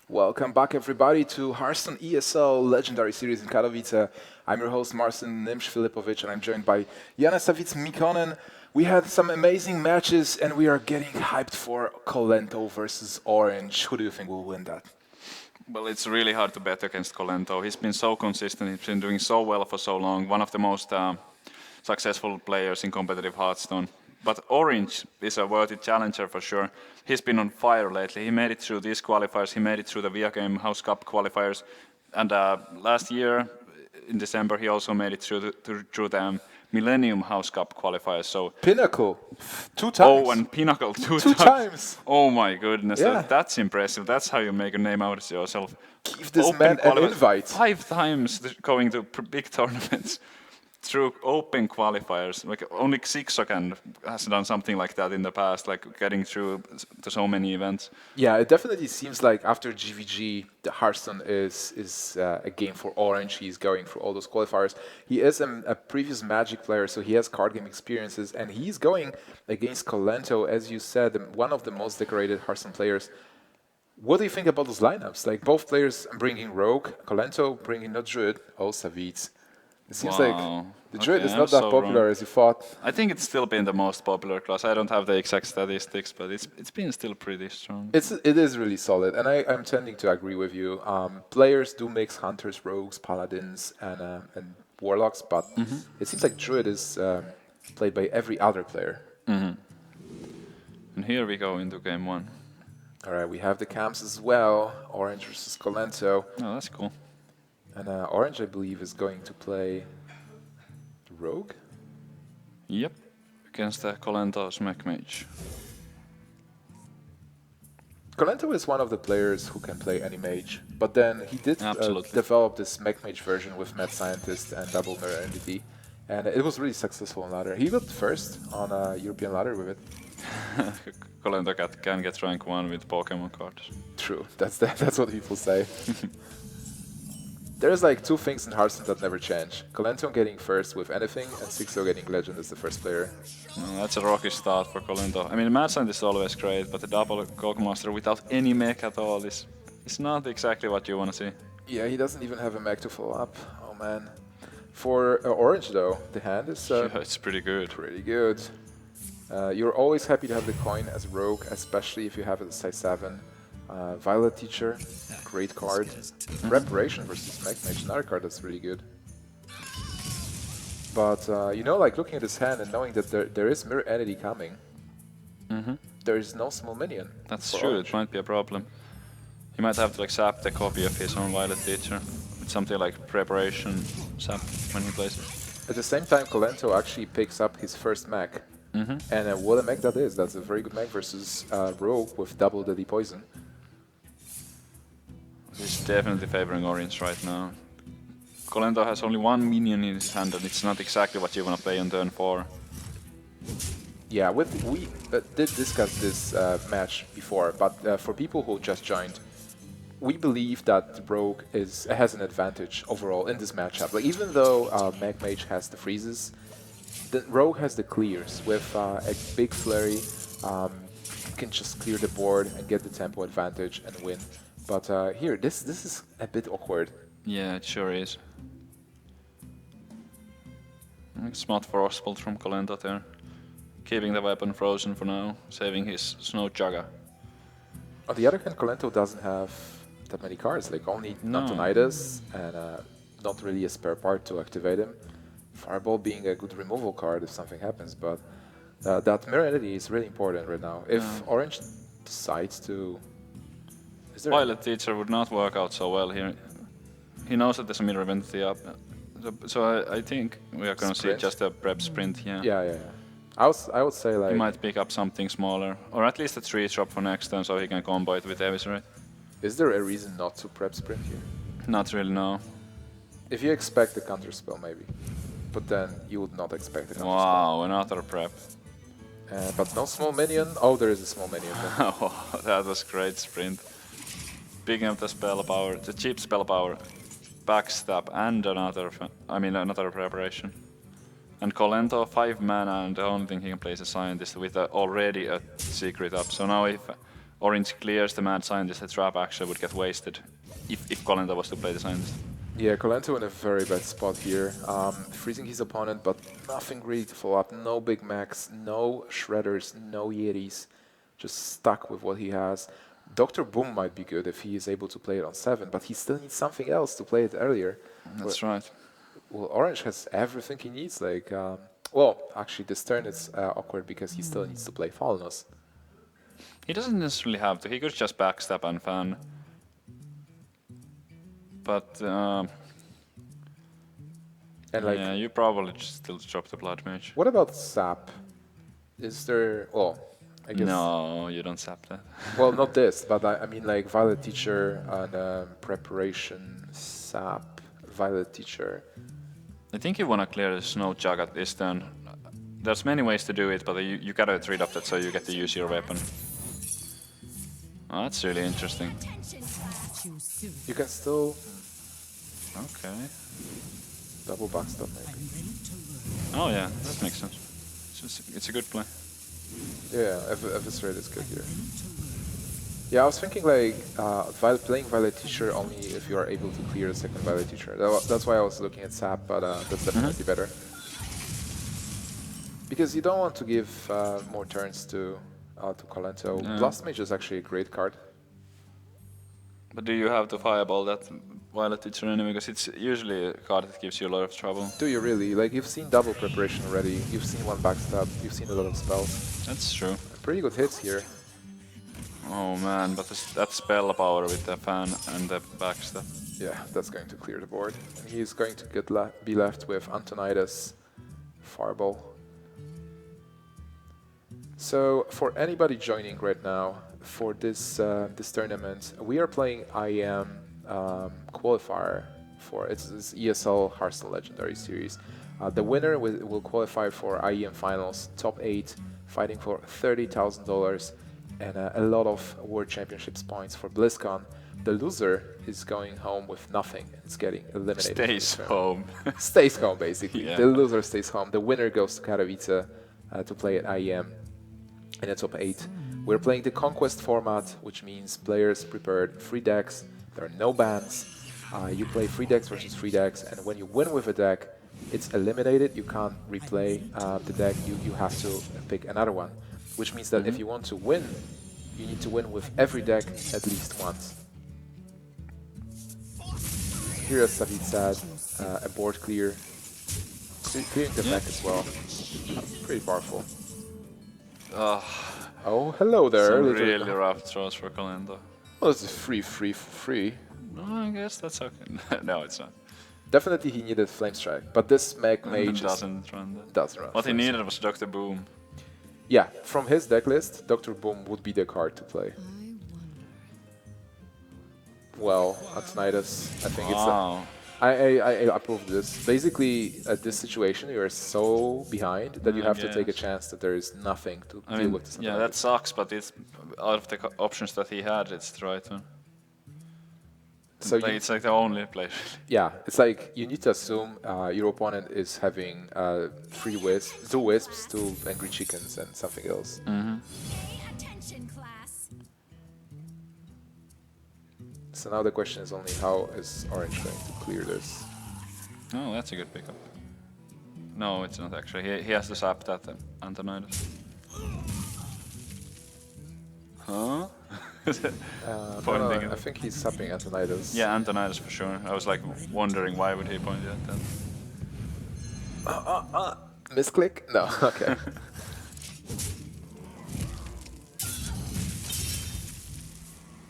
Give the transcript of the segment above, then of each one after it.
Welcome back, everybody, to Hearthstone ESL Legendary Series in Katowice. I'm your host, Marcin Nimsh-Filipovic, and I'm joined by Jana Savic-Mikonen. We had some amazing matches, and we are getting hyped for Kolento versus Orange. Who do you think will win that? Well, it's really hard to bet against Kolento. He's been so consistent. He's been doing so well for so long. One of the most successful players in competitive Hearthstone. But Orange is a worthy challenger for sure. He's been on fire lately. He made it through these qualifiers. He made it through the Via Game House Cup qualifiers. And last year, in December, he also made it through the Millennium House Cup qualifiers. So Pinnacle, 2 times. Oh, and Pinnacle two times. Oh my goodness, Yeah. that's impressive. That's how you make a name out of yourself. Give this man an invite. 5 times going to big tournaments through open qualifiers. Like only Xixocan has done something like that in the past, like getting through to so many events. Yeah, it definitely seems like after GVG, the Hearthstone is a game for Orange. He's going through all those qualifiers. He is a previous Magic player, so he has card game experiences, and he's going against Kolento, as you said, one of the most decorated Hearthstone players. What do you think about those lineups? Like both players bringing Rogue, Kolento bringing no Druid, oh Savitz. It seems like the Druid is not that popular as you thought. I think it's still been the most popular class. I don't have the exact statistics, but it's been still pretty strong. It is really solid, and I'm tending to agree with you. Players do mix Hunters, Rogues, Paladins, and Warlocks, but it seems like Druid is played by every other player. And here we go into game 1. All right, we have the camps as well. Orange versus Kolento. Oh, that's cool. And Orange, I believe, is going to play Rogue? Yep, against the Kolento's Mech Mage. Kolento is one of the players who can play any mage, but then he did develop this Mech Mage version with Mad Scientist and Double Mirror Entity, and it was really successful on ladder. He got first on a European ladder with it. Kolento can get rank 1 with Pokemon cards. True, that's what people say. There's like 2 things in Hearthstone that never change. Kolento getting first with anything, and Sixo getting Legend as the first player. That's a rocky start for Kolento. I mean, Mad Scientist is always great, but the double Master without any mech at all is not exactly what you want to see. Yeah, he doesn't even have a mech to follow up. Oh man. For Orange though, the hand is it's pretty good. Pretty good. You're always happy to have the coin as Rogue, especially if you have it at size 7. Violet Teacher, great card. Preparation versus Mech Mage, another card that's really good. But you know, like looking at his hand and knowing that there is Mirror Entity coming, there is no small minion. That's true, Orange. It might be a problem. He might have to like sap the copy of his own Violet Teacher with something like Preparation sap when he plays it. At the same time, Kolento actually picks up his first mech. And what a mech that is. That's a very good mech versus Rogue with double the poison. He's definitely favoring Orange right now. Kolento has only 1 minion in his hand, and it's not exactly what you want to play on turn 4. Yeah, we did discuss this match before, but for people who just joined, we believe that Rogue has an advantage overall in this matchup. Like even though Mech Mage has the freezes, the Rogue has the clears with a big flurry. You can just clear the board and get the tempo advantage and win. But here, this is a bit awkward. Yeah, it sure is. Smart Frostbolt from Kolento there. Keeping the weapon frozen for now, saving his Snow Jugger. On the other hand, Kolento doesn't have that many cards, like only Antonidas and not really a spare part to activate him. Fireball being a good removal card if something happens, but that Mirror Entity is really important right now. If Orange decides to... Violet Teacher would not work out so well here. He knows that there's a Mirror Entity up, so I think we are going to see just a prep sprint here. Yeah. I would say like... He might pick up something smaller, or at least a 3-drop for next turn so he can combo it with Eviscerate. Is there a reason not to prep sprint here? Not really, no. If you expect the counter spell, maybe. But then you would not expect the counter spell. Wow, another prep. But no small minion? Oh, there is a small minion. Oh, that was great sprint. Picking up the spell power, the cheap spell power, backstab, and another preparation. And Kolento 5 mana, and the only thing he can play is a Scientist with already a secret up. So now if Orange clears the Mad Scientist, the trap actually would get wasted if Kolento was to play the Scientist. Yeah, Kolento in a very bad spot here. Freezing his opponent, but nothing really to follow up. No Big Macs, no Shredders, no Yetis. Just stuck with what he has. Dr. Boom might be good if he is able to play it on 7, but he still needs something else to play it earlier. That's right. Well, Orange has everything he needs. Like, well, actually, this turn is awkward because he still needs to play Fallenus. He doesn't necessarily have to. He could just backstab and fan. But And like, yeah, you probably just still drop the Blood Mage. what about Sap? Is there? Well, I guess. No, you don't sap that. Well, not this, but I mean like Violet Teacher and Preparation Sap, Violet Teacher. I think you want to clear the Snow Jug at this turn. There's many ways to do it, but you gotta trade up that so you get to use your weapon. Oh, that's really interesting. You can still Okay. double backstop maybe. Oh yeah, that makes sense. It's a good play. Yeah, Eviscerate is good here. Yeah, I was thinking like playing Violet Teacher only if you are able to clear the second Violet Teacher. That's why I was looking at Sap, but that's definitely better. Because you don't want to give more turns to Kolento. Blast Mage is actually a great card. But do you have to fireball that Violet Teacher anyway? Because it's usually a card that gives you a lot of trouble. Do you really? Like, you've seen double preparation already, you've seen one backstab, you've seen a lot of spells. That's true. Pretty good hits here. Oh man, but that spell power with the fan and the backstab. Yeah, that's going to clear the board. And he's going to get be left with Antonidas, Fireball. So, for anybody joining right now, for this this tournament, we are playing IEM qualifier for it's ESL Hearthstone Legendary Series. The winner will qualify for IEM finals, top 8, fighting for $30,000 and a lot of World Championships points for BlizzCon. The loser is going home with nothing. It's getting eliminated. Stays home. Stays home, basically. Yeah. The loser stays home. The winner goes to Katowice to play at IEM in the top 8. We're playing the Conquest format, which means players prepared 3 decks. There are no bans. You play 3 decks versus 3 decks, and when you win with a deck, it's eliminated. You can't replay the deck. You have to pick another one, which means that if you want to win, you need to win with every deck at least once. Here, as David said, a board clear, clearing the deck as well. Pretty powerful. Oh, hello there. Some really rough throws for Kolento. Well, it's free. No, I guess that's okay. No, it's not. Definitely he needed Flame Strike, but this Mag Mage doesn't run that. doesn't run. What he Flame needed Strike. was Dr. Boom. Yeah, from his deck list, Dr. Boom would be the card to play. Well, Antonidas, I think Wow. I approve this. Basically, at this situation, you are so behind that you have to take a guess. chance that there is nothing to I deal mean, with this. yeah, that sucks, but it's out of the options that he had, it's the right one. So Like, it's like the only play. yeah, it's like you need to assume your opponent is having 3 wisps, 2 wisps, 2 angry chickens, and something else. Attention, class. So now the question is only how is Orange going to clear this? Oh, that's a good pickup. No, it's not actually. He has to sap that Antonidas. Huh? Pointing No, I think he's sapping Antonidas. Yeah, Antonidas for sure. I was like wondering why would he point at that. Misclick? No, okay.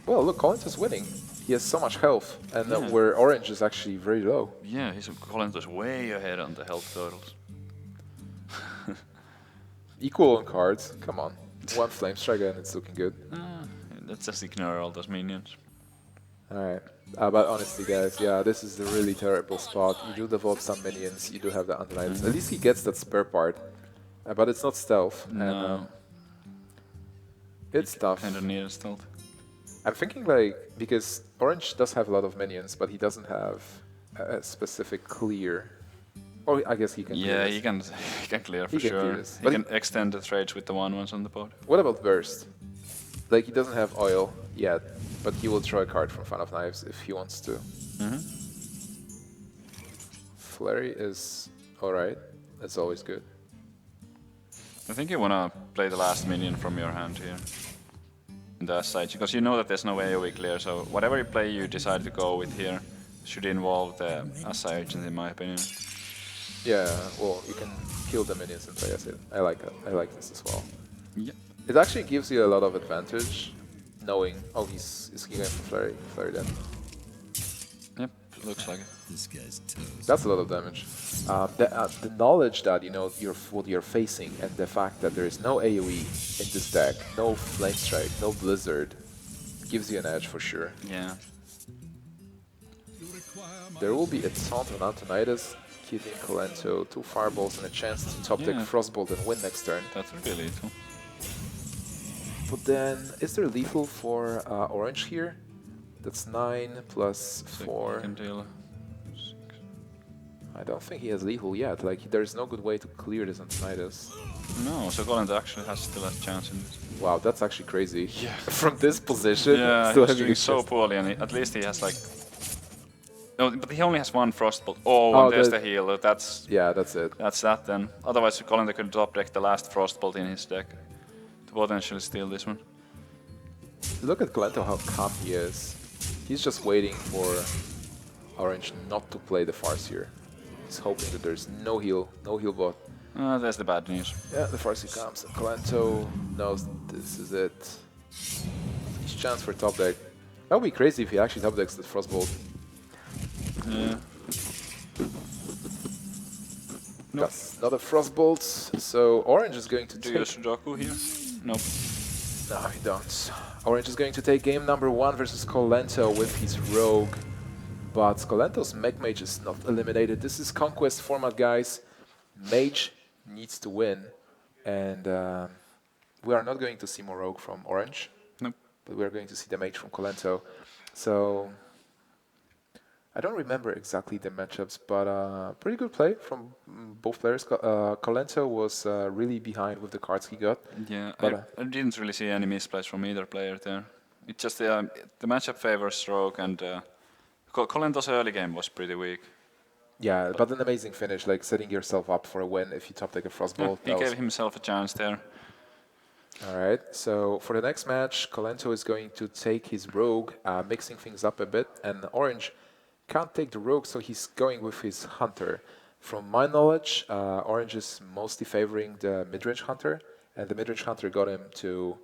Well, look, Kolento's winning. He has so much health, and where Orange is actually very low. Yeah, his Kolento's way ahead on the health totals. Equal on cards, come on. 1 Flame Strike and it's looking good. Let's just ignore all those minions. Alright, but honestly guys, yeah, this is a really terrible spot. You do develop some minions, you do have the Antonidas. At least he gets that spare part, but it's not stealth. No. And, it's tough. Kinda near stealth. I'm thinking like, because Orange does have a lot of minions, but he doesn't have a specific clear. Or I guess he can clear Yeah, this. he can clear for He can sure. clear this. He But can extend the trades with the 1/1s on the board. What about Burst? Like, he doesn't have oil yet, but he will draw a card from Fan of Knives if he wants to. Flurry is alright. That's always good. I think you wanna play the last minion from your hand here. In the side, because you know that there's no AoE clear, so whatever you play you decide to go with here should involve the Assay Agent in my opinion. Yeah, well, you can kill the minions and play as it. I like that. I like this as well. Yep. It actually gives you a lot of advantage, knowing, oh, he's going for Flurry. Flurry then. Yep, looks like it. This guy's toast. That's a lot of damage. The knowledge that you know what you're facing, and the fact that there is no AoE in this deck, no Flame Strike, no Blizzard, gives you an edge for sure. Yeah. There will be a taunt on Antonidas, giving Kolento 2 fireballs and a chance to top deck Yeah. Frostbolt and win next turn. That's really lethal. But then, is there lethal for Orange here? That's 9 plus So 4. you can deal. I don't think he has lethal yet. Like, there's no good way to clear this Antonidas. No, so Kolento actually has still a chance in this. Wow, that's actually crazy. Yeah. From this position, Yeah, still he's having doing a so chance. poorly, and at least he has like. No, but he only has one Frostbolt. Oh, and there's the heal. That's Yeah, that's it. that then. Otherwise, Kolento could top deck the last Frostbolt in his deck to potentially steal this one. Look at Kolento, how calm he is. He's just waiting for Orange not to play the Farseer. He's hoping that there's no heal bot. There's the bad news. Yeah, the Farseer comes, and Kolento knows this is it. His chance for top deck. That would be crazy if he actually top decks the Frostbolt. Yeah. That's not a Frostbolt, so Orange is going to Do take... you Sudoku here? Nope. No, he don't. Orange is going to take game number 1 versus Kolento with his Rogue. But Kolento's Mech Mage is not eliminated. This is Conquest format, guys. Mage needs to win. And we are not going to see more Rogue from Orange. Nope. But we are going to see the Mage from Kolento. So I don't remember exactly the matchups, but pretty good play from both players. Kolento was really behind with the cards he got. Yeah, But, I didn't really see any misplays from either player there. It's just the matchup favors Rogue, and Kolento's early game was pretty weak. Yeah, but an amazing finish, like setting yourself up for a win if you top take a Frostbolt. He gave himself a chance there. Alright, so for the next match, Kolento is going to take his Rogue, mixing things up a bit, and Orange can't take the Rogue, so he's going with his Hunter. From my knowledge, Orange is mostly favoring the mid-range Hunter, and the mid-range Hunter got him to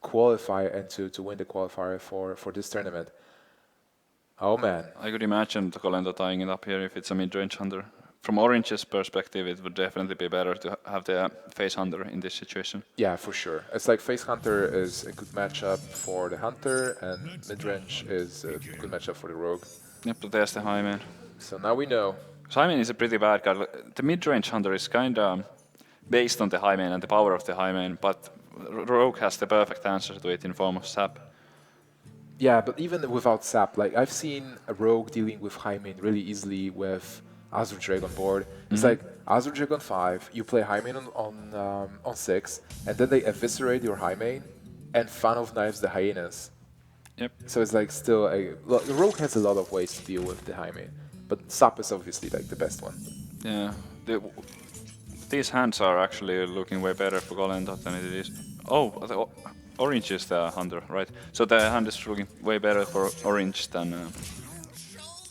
qualify and to win the qualifier for this tournament. Oh man. I could imagine Kolento tying it up here if it's a mid-range hunter. From Orange's perspective, it would definitely be better to have the face hunter in this situation. Yeah, for sure. It's like face Hunter is a good matchup for the Hunter, and mid-range is a good matchup for the Rogue. Yep, but there's the Highman. So now we know. Highman is a pretty bad card. The mid-range hunter is kind of based on the Highman and the power of the Highman, but Rogue has the perfect answer to it in form of sap. Yeah, but even without sap, like I've seen a Rogue dealing with Hymen really easily with Azure Dragon board. It's like Azure Dragon 5, you play Hymen on 6, and then they eviscerate your Hymen and Fan of Knives the Hyenas. Yep. So it's like still a... The Rogue has a lot of ways to deal with the Hymen, but sap is obviously like the best one. Yeah. These hands are actually looking way better for Kolento than it is. Oh, the Orange is the hunter, right? So the hand is looking way better for Orange than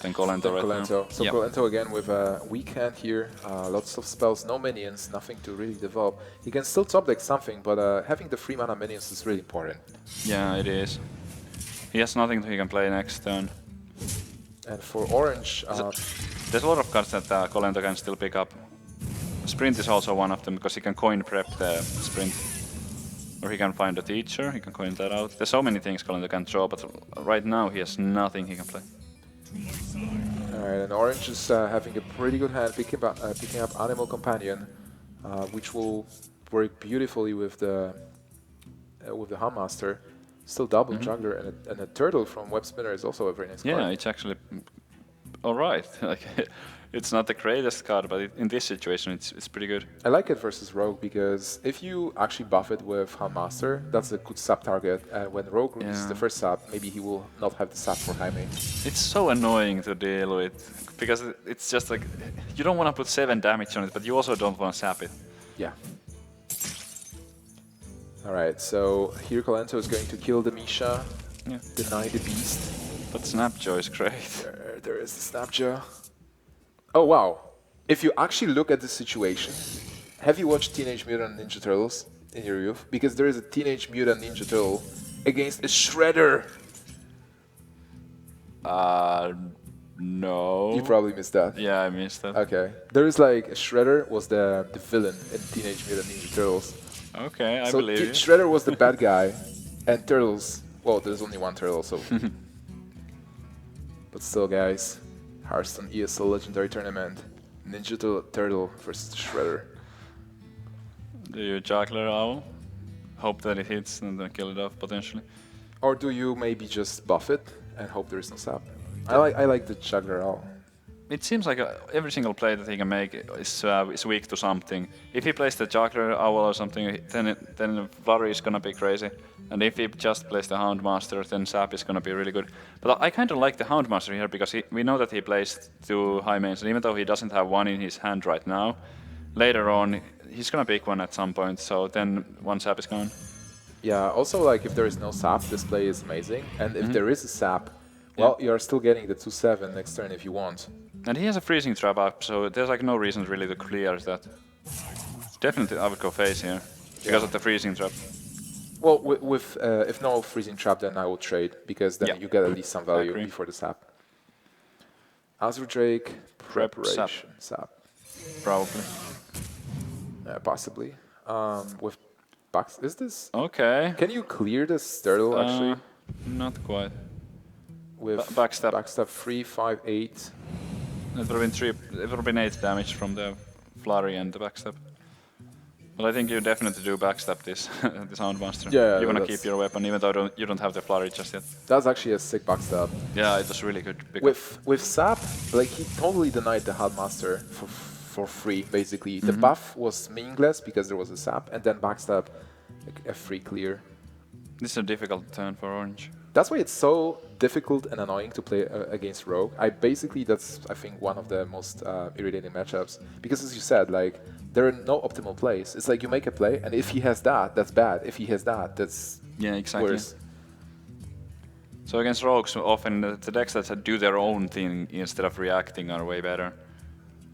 Kolento right now. So Yep. Kolento again with a weak hand here, lots of spells, no minions, nothing to really develop. He can still top deck something, but having the 3 mana minions is really important. Yeah, it is. He has nothing he can play next turn. And for Orange, There's a lot of cards that Kolento can still pick up. Sprint is also one of them because he can coin prep the sprint. Or he can find a teacher, he can coin that out. There's so many things Kolento can draw, but right now he has nothing he can play. alright, and Orange is having a pretty good hand, picking up Animal Companion, which will work beautifully with the Handmaster. Still double juggler, and a turtle from Web Spinner is also a very nice card. Yeah, it's actually all right. Like, it's not the greatest card, but in this situation, it's pretty good. I like it versus Rogue because if you actually buff it with Handmaster, that's a good sub target. And when Rogue releases the Yeah. first sub, maybe he will not have the sub for Jaime. It's so annoying to deal with because it's just like you don't want to put 7 damage on it, but you also don't want to sap it. Yeah. Alright, so here Kolento is going to kill the Misha, Yeah. deny the beast. But Snapjaw is great. There is the Snapjaw. Oh wow. If you actually look at the situation, have you watched Teenage Mutant Ninja Turtles in your youth? Because there is a Teenage Mutant Ninja Turtle against a Shredder. No. You probably missed that. Yeah, I missed that. Okay. There is like Shredder was the villain in Teenage Mutant Ninja Turtles. Okay, I So believe you. Shredder was the bad guy, and Turtles. Well, there's only one turtle, so. But still, guys, Hearthstone ESL Legendary Tournament, Ninja Turtle versus the Shredder. Do you juggler owl? Hope that it hits and then kill it off potentially. Or do you maybe just buff it and hope there is no sap? I like the Juggler Owl. It seems like every single play that he can make is weak to something. If he plays the juggler owl or something, then Flurry is gonna be crazy. And if he just plays the Houndmaster, then Sap is gonna be really good. But I kind of like the Houndmaster here because we know that he plays 2 high mains, and even though he doesn't have one in his hand right now, later on he's gonna pick one at some point. So then one Sap is gone. Yeah, also like if there is no sap, this play is amazing. And if there is a sap, well, you're still getting the 2/7 next turn if you want. And he has a freezing trap up, so there's like no reason really to clear that. Definitely I would go face here because of the freezing trap. Well, with if no freezing trap, then I will trade because then Yeah. you get at least some value agree. before the sap. Azure Drake, preparation, sap. Probably. Possibly. With bucks, is this? Okay. Can you clear this turtle actually? Not quite. With backstab. Backstab 3, 5, 8. It would have been 3. It would have been 8 damage from the flurry and the backstab. But I think you definitely do backstab this this Houndmaster. Yeah, You wanna that's- keep your weapon even though you don't have the flurry just yet. That's actually a sick backstab. Yeah, it was really good. With Sap, like he totally denied the Handmaster for free, basically. The buff was meaningless because there was a Sap, and then backstab, like a free clear. This is a difficult turn for Orange. That's why it's so difficult and annoying to play against Rogue. That's I think one of the most irritating matchups because, as you said, like there are no optimal plays. It's like you make a play, and if he has that, that's bad. If he has that, that's worse. So against Rogues, often the decks that do their own thing instead of reacting are way better.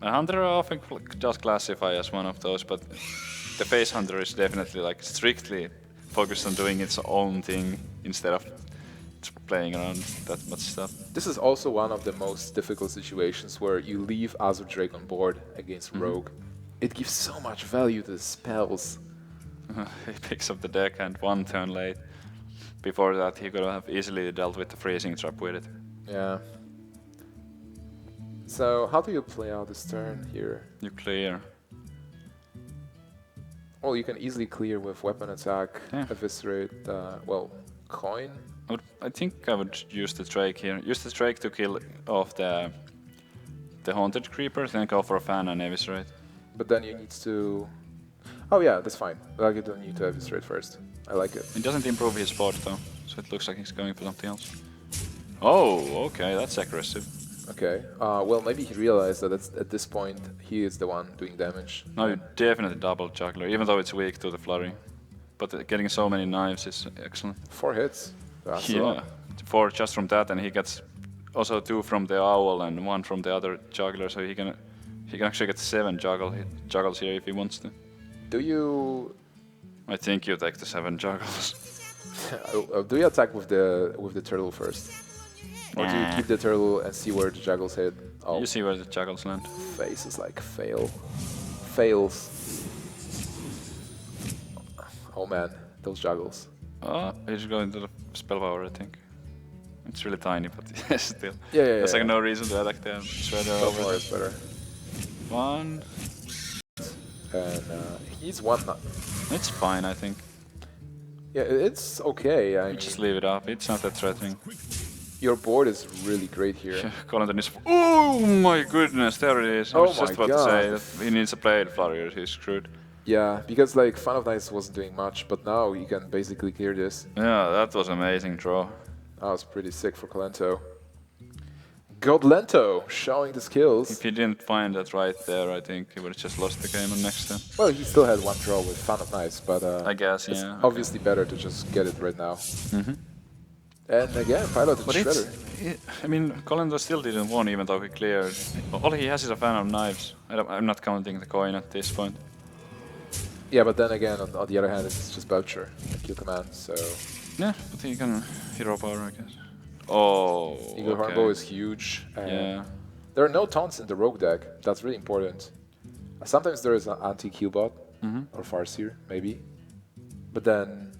And Hunter often does classify as one of those, but the Face Hunter is definitely like strictly focused on doing its own thing instead of playing around that much stuff. This is also one of the most difficult situations where you leave Azure Drake on board against Rogue. It gives so much value to the spells. He picks up the deck and 1 turn late. Before that, he could have easily dealt with the freezing trap with it. Yeah. So how do you play out this turn here? You clear. Well, you can easily clear with weapon attack, Yeah. eviscerate, coin. I think I would use the Drake here. Use the Drake to kill off the Haunted Creeper, then go for a fan and eviscerate. But then you need to... Oh yeah, that's fine. Like you don't need to eviscerate first. I like it. It doesn't improve his board though, so it looks like he's going for something else. Oh, okay, that's aggressive. Okay. Well, maybe he realized that at this point he is the one doing damage. No, you definitely double juggler, even though it's weak to the flurry. But getting so many knives is excellent. 4 hits. That's a lot. 4 just from that, and he gets also 2 from the owl and 1 from the other juggler, so he can actually get 7 juggles here if he wants to. Do you... I think you take the 7 juggles. do you attack with the turtle first? Or do you keep the turtle and see where the juggles hit? Oh, You see where the juggles land. face is like fails. Oh man, those juggles. He's going to the spell power, I think. It's really tiny, but still. Yeah. There's like no reason to attack the Shredder So over far there. it's better. 1. And he's 1. It's fine, I think. Yeah, it's okay. I mean, Just leave it up. It's not that threatening. Your board is really great here. Kolento needs. Oh my goodness, there it is. I Oh was just my about to say God. that he needs a blade flurry or he's screwed. Yeah, because like Fun of Nights wasn't doing much, but now you can basically clear this. Yeah, that was amazing draw. That was pretty sick for Kolento. Godlento showing the skills. If he didn't find that right there, I think he would have just lost the game on next turn. Well, he still had one draw with Fun of Nights, but I guess, it's yeah. obviously better to just get it right now. And again, piloted But Shredder. I mean, Kolento still didn't win even though he cleared. All he has is a fan of knives. I'm not counting the coin at this point. Yeah, but then again, on the other hand, it's just Belcher, kill command, so... Yeah, but he can hero power, I guess. Oh, Eagle okay. Hornbow is huge. Yeah. There are no taunts in the Rogue deck. That's really important. Sometimes there is an anti-Q bot, or Farseer, maybe. But then,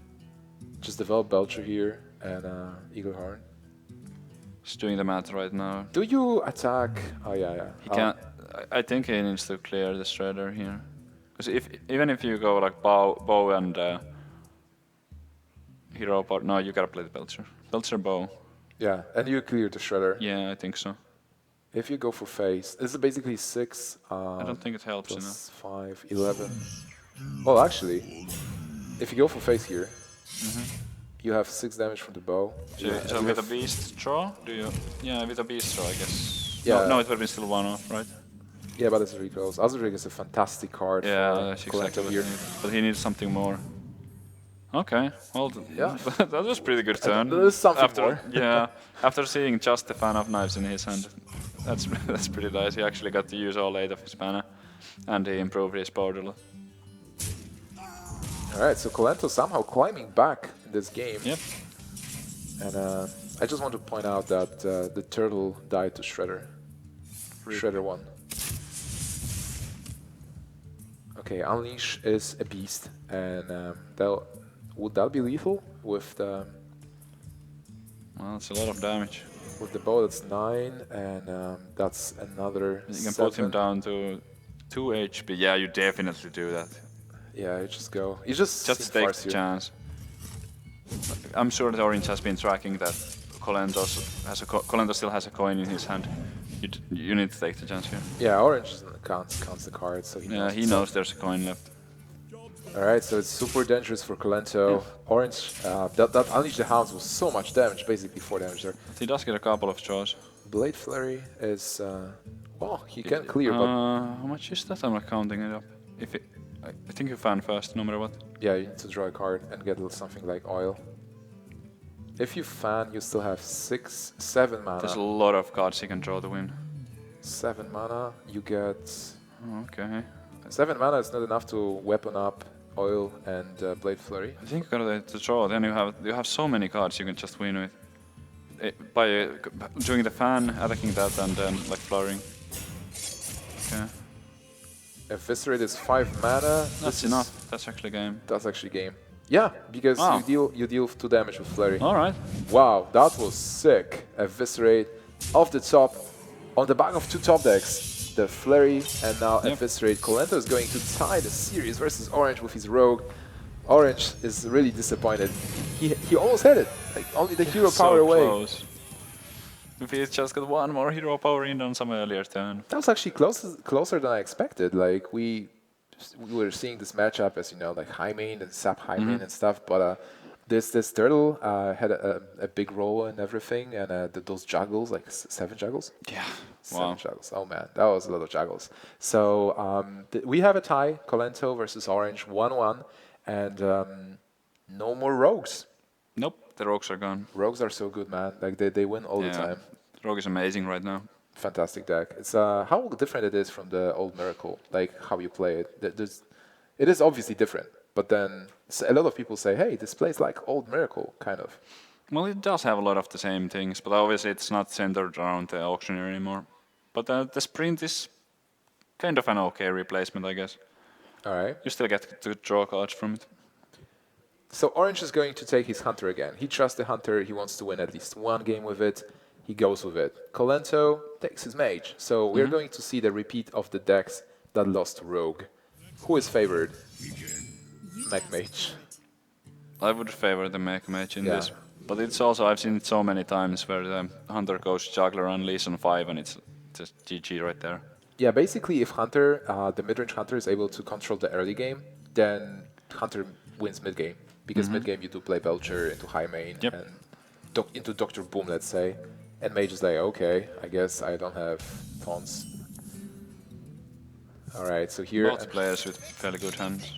just develop Belcher here and Eagle Horn. Just doing the math right now. Do you attack? Oh yeah. He can't. I think he needs to clear the Shredder here. Because even if you go like bow and hero power, no, you gotta play the Belcher. Belcher bow. Yeah, and you clear the Shredder. Yeah, I think so. If you go for face, this is basically 6. I don't think it helps enough. Plus 5, 11. Well, actually, if you go for face here, you have 6 damage from the bow. So with a beast draw, do you? Yeah, with a beast draw, I guess. Yeah. No, it would be still one off, right? Yeah, but it's recalls. Azuric is a fantastic card Yeah, for that's exactly Kolento what he here. needs. But he needs something more. Okay, well, Yeah. that was pretty good turn. There's something after, more. Yeah, after seeing just the fan of knives in his hand, that's pretty nice. He actually got to use all 8 of his mana, and he improved his board a lot. Alright, so Kolento somehow climbing back in this game. Yep. And I just want to point out that the turtle died to Shredder. Shredder won. Okay, Unleash is a beast, and would that be lethal with the Well, it's a lot of damage. bow? That's 9, and that's another. You can 7. put him down to 2 HP. Yeah, you definitely do that. Yeah, you just go. You just Just seem take Farseer. the chance. I'm sure that Orange has been tracking that Kolento still has a coin in his hand. You need to take the chance here. Yeah, Orange counts the cards, so he Yeah, knows. he knows there's a coin left. Alright, so it's super dangerous for Kolento. Orange, that Unleash the Hounds was so much damage, basically 4 damage there. He does get a couple of draws. Blade Flurry is, well, he can clear, but How much is that? I'm not counting it up. I think you fan first, no matter what. yeah, you need to draw a card and get something like Oil. If you fan, you still have 6, 7 mana. There's a lot of cards he can draw to win. 7 mana, you get... Okay. 7 mana is not enough to weapon up Oil and Blade Flurry. I think you gotta to draw. Then you have so many cards you can just win with. By doing the fan, attacking that, and then like flurrying. Okay. Eviscerate is 5 mana. That's enough. That's actually game. That's actually game. Yeah, because Wow. you deal 2 damage with Flurry. All right. Wow, that was sick. Eviscerate off the top, on the back of 2 top decks. The Flurry and now Eviscerate. Kolento is going to tie the series versus Orange with his Rogue. Orange is really disappointed. He almost had it. Like only the hero power so away. Close. If he just got one more hero power in on some earlier turn. That was actually closer than I expected. Like we were seeing this matchup as like high main and sap high main and stuff, but this turtle had a big role in everything, and those juggles, like 7 juggles. Yeah. 7 juggles. Oh man, that was a lot of juggles. So we have a tie, Kolento versus Orange, 1-1, and no more rogues. Nope. The rogues are gone. Rogues are so good, man. Like they win all the time. Rogue is amazing right now. Fantastic deck. It's how different it is from the old Miracle, like how you play it. It is obviously different, but then a lot of people say, hey, this plays like old Miracle, kind of. Well, it does have a lot of the same things, but obviously it's not centered around the auctioneer anymore. But the sprint is kind of an okay replacement, I guess. All right. You still get to draw cards from it. So Orange is going to take his Hunter again. He trusts the Hunter. He wants to win at least 1 game with it. He goes with it. Kolento takes his Mage. So we're going to see the repeat of the decks that lost to Rogue. Who is favored? Mech Mage. I would favor the Mech Mage in this. But it's also, I've seen it so many times where the Hunter goes Juggler unleash on 5 and it's just GG right there. Yeah, basically, if Hunter, the mid-range Hunter is able to control the early game, then Hunter wins mid-game. Because mid-game you do play Belcher into high main Yep. and into Dr. Boom, let's say. And Mage is like, okay, I guess I don't have taunts. Alright, so here... Both players with fairly good hands.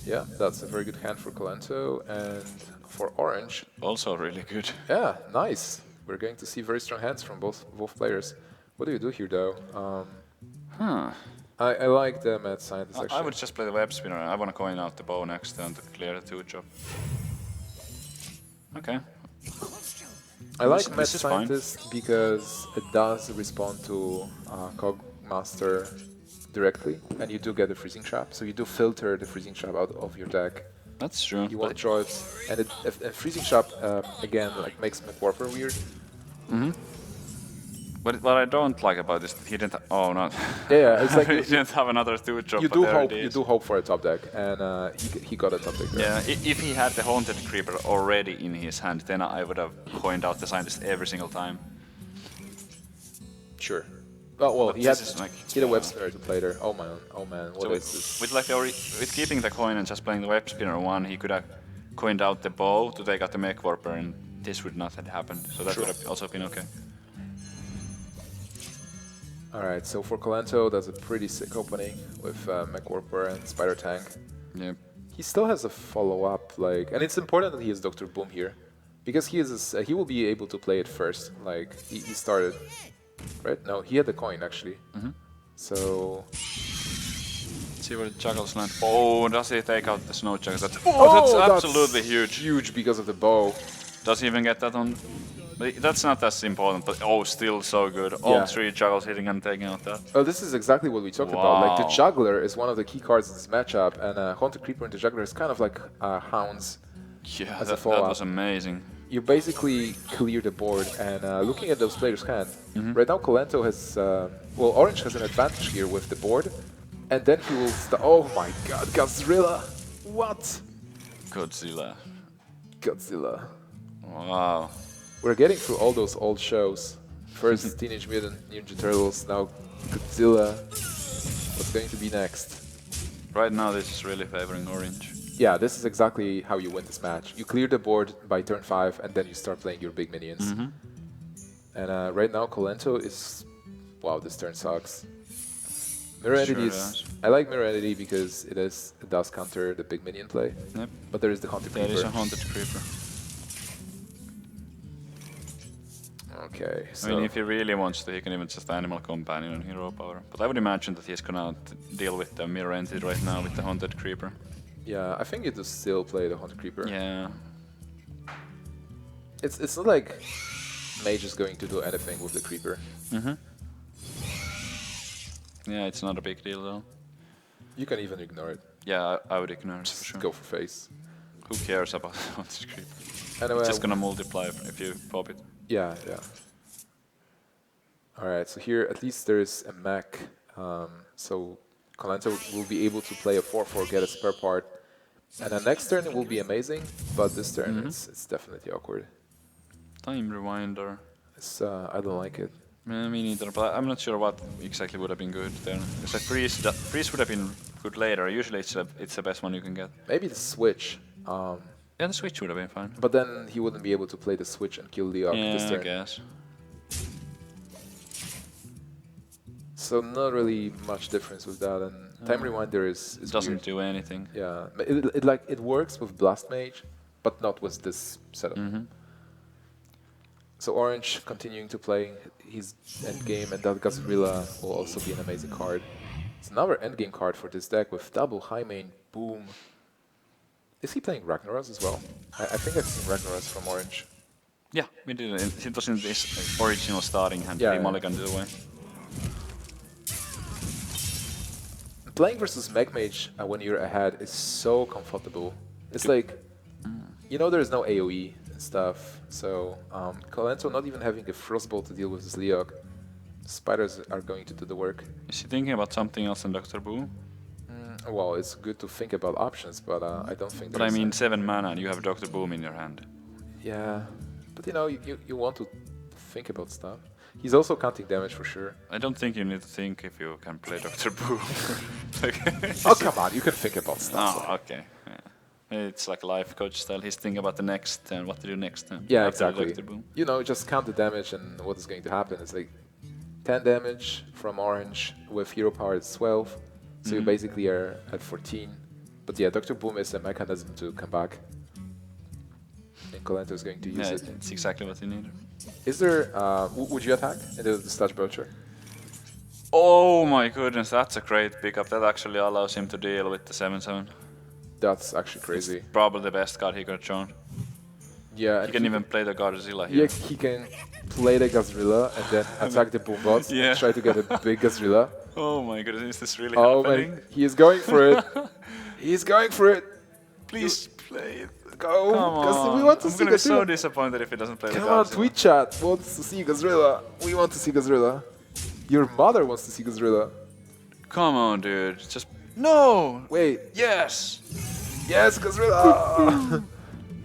Yeah, that's a very good hand for Kolento. And for Orange, Also really good. yeah, nice. We're going to see very strong hands from both players. What do you do here, though? I like the mad scientist, actually. I would just play the web spinner. I want to coin out the bow next turn to clear the 2-drop. Okay. I like This Mad is fine. Scientist because it does respond to Cog Master directly, and you do get a freezing trap, so you do filter the freezing trap out of your deck. That's true. You won't draw it, and a freezing trap again like makes Warper weird. But what I don't like about this, he didn't. Oh no. Yeah, it's like he didn't have another 2-drop. you but do there hope it is. for a top deck, and he got a top deck there. Yeah, if he had the Haunted Creeper already in his hand, then I would have coined out the scientist every single time. Sure. Well, But he had this is like- a web spinner to play there. Oh man, what So is this? with like with keeping the coin and just playing the web spinner 1, he could have coined out the bow to take out the mech warper, and this would not have happened. So that Sure. would have also been okay. Alright, so for Kolento, that's a pretty sick opening with Mech Warper and Spider Tank. Yeah. He still has a follow-up, like, and it's important that he has Dr. Boom here, because he will be able to play it first. Like he started, right? No, he had the coin actually. So Let's see where the juggles land. Oh, does he take out the snow juggle? That's absolutely huge. Huge because of the bow. Does he even get that on? But that's not as important, but oh, still so good. All Yeah. 3 juggles hitting and taking out that. Oh, this is exactly what we talked about. Like the Wow. Juggler is one of the key cards in this matchup, and Haunted Creeper and the Juggler is kind of like Hounds. Yeah, As a that follow-up. was amazing. You basically clear the board, and looking at those players' hand, right now Kolento has, well, Orange has an advantage here with the board, and then he will oh my god, Godzilla! What? Godzilla. Godzilla. Wow. We're getting through all those old shows. First Teenage Mutant Ninja Turtles, now Godzilla. What's going to be next? Right now, this is really favoring Orange. Yeah, this is exactly how you win this match. You clear the board by turn 5, and then you start playing your big minions. And right now, Kolento is... Wow, this turn sucks. Mirror Sure Entity is... does. I like Mirror Entity because it does counter the big minion play. Yep. But there is the Haunted There is Creeper. a Haunted Creeper. Okay, so... I mean, if he really wants to, he can even just Animal Companion and Hero Power. But I would imagine that he's gonna deal with the Mirror Entity right now with the Haunted Creeper. Yeah, I think you do still play the Haunted Creeper. Yeah. It's not like Mage is going to do anything with the Creeper. Yeah, it's not a big deal though. You can even ignore it. Yeah, I would ignore it for Just sure. go for face. Who cares about the Haunted Creeper? Anyway, It's just gonna multiply if you pop it. yeah. Alright, so here at least there's a mech. So Kolento will be able to play a 4-4, get a spare part. And the next turn it will be amazing, but this turn it's definitely awkward. Time Rewinder. I don't like it. Me neither, but I'm not sure what exactly would have been good there. It's like freeze would have been good later. Usually it's the best one you can get. Maybe the switch. Yeah, the switch would have been fine. But then he wouldn't be able to play the switch and kill Leok this Yeah, I turn. guess. So not really much difference with that, and Time Rewinder is It doesn't weird. do anything. Yeah, it works with Blast Mage, but not with this setup. So Orange continuing to play his endgame, and that Godzilla will also be an amazing card. It's another endgame card for this deck with double high main boom. Is he playing Ragnaros as well? I think I've seen Ragnaros from Orange. Yeah, we did it. It was in this original starting hand. Yeah, We yeah. mulliganed it away. Playing versus Mech Mage when you're ahead is so comfortable. It's like, you know, there's no AoE and stuff, so Kolento not even having a Frostbolt to deal with his Leok. Spiders are going to do the work. Is he thinking about something else than Dr. Boo? Well, it's good to think about options, but I don't think But I there's mean, any. 7 mana and you have Dr. Boom in your hand. Yeah, but you know, you want to think about stuff. He's also counting damage for sure. I don't think you need to think if you can play Dr. Boom. Oh, come on, you can think about stuff. Oh, okay. Yeah. It's like life coach style. He's thinking about the next turn, what to do next turn. Yeah, after exactly. Dr. Boom. You know, just count the damage and what is going to happen. It's like 10 damage from orange with hero power it's 12. So you basically are at 14. But yeah, Dr. Boom is a mechanism to come back. And Kolento is going to use Yeah, it. it's exactly what you need. Is there, would you attack into the Sludge Belcher? Oh my goodness, that's a great pickup. That actually allows him to deal with the 7/7. That's actually crazy. Probably the best card he could have shown. Yeah, He and can even play the Godzilla yeah, here. he can play the Gazrilla and then attack the Boombots Yeah. and try to get a big Gazrilla. Oh my goodness, is this really Oh happening? man, he is going for it. He's going for it. Please play it. Go, Come Gaz- we on. want to I'm see gonna be so Gazrilla. disappointed if he doesn't play Come the on, Godzilla. tweet chat wants to see Gazrilla. We want to see Gazrilla. Your mother wants to see Gazrilla. Come on, dude. Just no. Wait, Yes. yes, Gazrilla.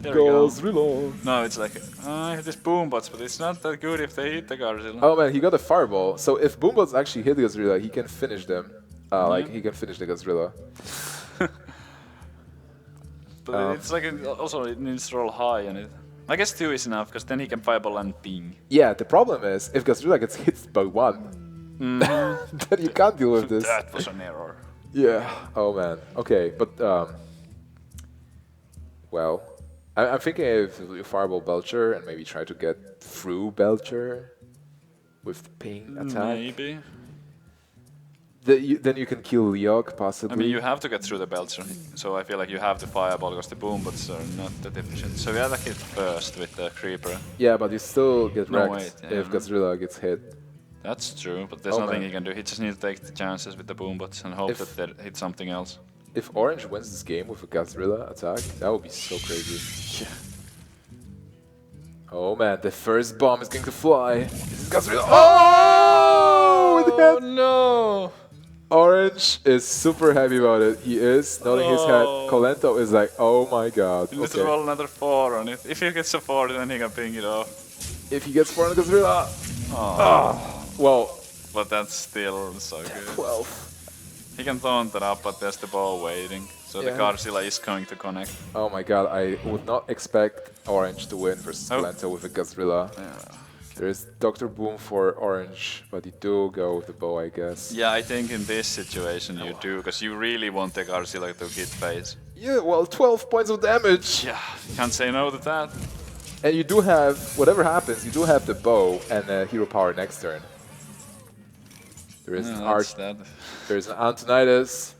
There we go. Gazrilla. No, it's like I hit this boombots, but it's not that good if they hit the Godzilla. Oh man, he got a fireball. So if Boombots actually hit the Gazrilla, he can finish them. Like he can finish the Gazrilla. But it's like also it needs to roll high, and it. I guess 2 is enough, because then he can fireball and ping. Yeah, the problem is if Gazrilla gets hit by 1, then you can't deal with this. That was an error. Yeah. Oh man. Okay, but well, I'm thinking if you fireball Belcher and maybe try to get through Belcher with the ping attack, Maybe. then you can kill Leok I possibly. mean, you have to get through the Belcher, so I feel like you have to fireball because the boombots are not that efficient. So we attack it first with the creeper. Yeah, but you still get No, wrecked wait, if Gazrilla gets hit. That's true, but there's Oh, nothing man. he can do. He just needs to take the chances with the boombots and hope If- that they hit something else. If Orange wins this game with a Gazrilla attack, that would be so crazy. Yeah. Oh man, the first bomb is going to fly. This is Gazrilla. Oh! With the head. no! Orange is super happy about it. He is nodding his head. Oh. Kolento is like, oh my god. Let's Okay. roll another 4 on it. If he gets a 4, then he can ping it off. If he gets 4 on Gazrilla. Oh. Well, But that's still so good. 12. He can taunt it up, but there's the ball waiting. So the Yeah. Godzilla is going to connect. Oh my god, I would not expect Orange to win versus Oh. Kolento with a Gazrilla. There is Dr. Boom for Orange, but you do go with the bow, I guess. Yeah, I think in this situation you do, because you really want the Godzilla to hit face. Yeah, well, 12 points of damage. Yeah, can't say no to that. And you do have, whatever happens, you do have the bow and hero power next turn. There is an that's Arch, that. there's an Antonidas,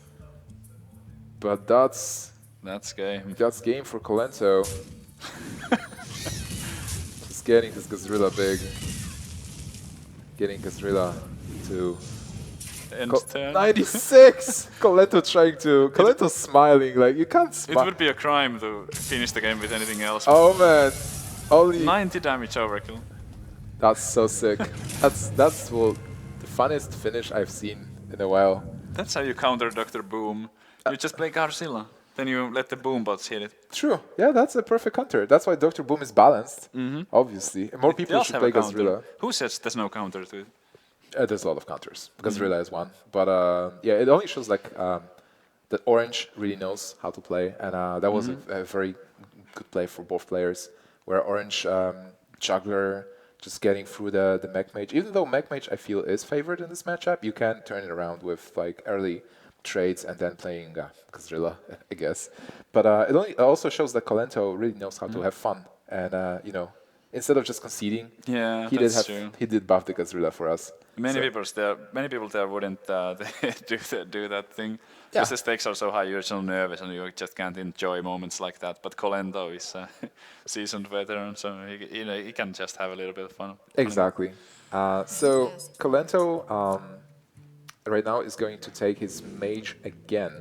but that's game. game for Kolento. Just getting this Gazrilla big. Getting Gazrilla to End turn. 96! Kolento trying to, Kolento's smiling, like you can't It smile. would be a crime to finish the game with anything else. Oh man, only 90 damage overkill. that's so sick. That's well, the funniest finish I've seen in a while. That's how you counter Dr. Boom. You just play Godzilla. Then you let the boombots hit it. True. Yeah, that's a perfect counter. That's why Dr. Boom is balanced. Obviously, and more It people does should have play a counter. Gazrilla. Who says there's no counter to it? There's a lot of counters. Gazrilla is one, but yeah, it only shows like that Orange really knows how to play, and that was a very good play for both players. Where Orange juggler just getting through the Mech Mage, even though Mech Mage I feel is favored in this matchup, you can turn it around with like early trades and then playing Gazrilla, I guess. But it also shows that Kolento really knows how to have fun, and you know, instead of just conceding, Yeah, he did that's true. he did buff the Gazrilla for us. Many So- people there wouldn't do that thing. Yeah. Because the stakes are so high, you're so nervous and you just can't enjoy moments like that. But Kolento is a seasoned veteran, so he can just have a little bit of fun. Exactly. So Kolento right now is going to take his mage again,